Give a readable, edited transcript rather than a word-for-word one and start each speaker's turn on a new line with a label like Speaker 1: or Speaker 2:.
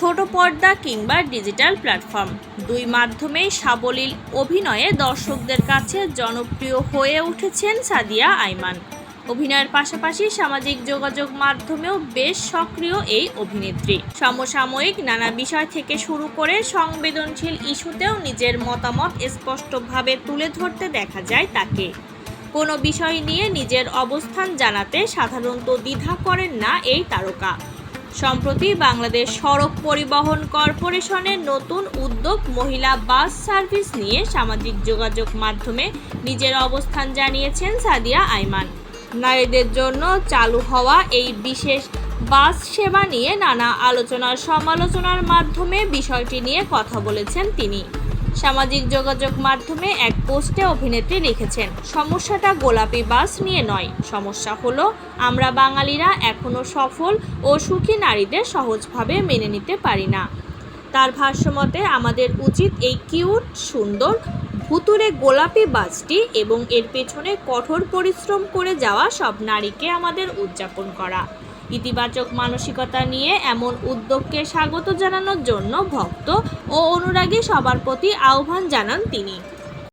Speaker 1: ছোট পর্দা কিংবা ডিজিটাল প্ল্যাটফর্ম, দুই মাধ্যমেই সাবলীল অভিনয়ে দর্শকদের কাছে জনপ্রিয় হয়ে উঠেছেন সাদিয়া আইমান। অভিনয়ের পাশাপাশি সামাজিক যোগাযোগ মাধ্যমেও বেশ সক্রিয় এই অভিনেত্রী। সমসাময়িক নানা বিষয় থেকে শুরু করে সংবেদনশীল ইস্যুতেও নিজের মতামত স্পষ্টভাবে তুলে ধরতে দেখা যায় তাকে। কোনো বিষয় নিয়ে নিজের অবস্থান জানাতে সাধারণত দ্বিধা করেন না এই তারকা। সম্প্রতি বাংলাদেশ সড়ক পরিবহন কর্পোরেশনের নতুন উদ্যোগ মহিলা বাস সার্ভিস নিয়ে সামাজিক যোগাযোগ মাধ্যমে নিজের অবস্থান জানিয়েছেন সাদিয়া আইমান। নারীদের জন্য চালু হওয়া এই বিশেষ বাস সেবা নিয়ে নানা আলোচনার সমালোচনার মাধ্যমে বিষয়টি নিয়ে কথা বলেছেন তিনি। সামাজিক যোগাযোগ মাধ্যমে এক পোস্টে অভিনেত্রী লিখেছেন, সমস্যাটা গোলাপি বাস নিয়ে নয়, সমস্যা হলো আমরা বাঙালিরা এখনও সফল ও সুখী নারীদের সহজভাবে মেনে নিতে পারি না। তার ভাষ্যমতে আমাদের উচিত এই কিউট, সুন্দর, ভুতুড়ে গোলাপি বাসটি এবং এর পেছনে কঠোর পরিশ্রম করে যাওয়া সব নারীকে আমাদের উদযাপন করা। ইতিবাচক মানসিকতা নিয়ে এমন উদ্যোগকে স্বাগত জানানোর জন্য ভক্ত ও অনুরাগী সবার প্রতি আহ্বান জানান তিনি।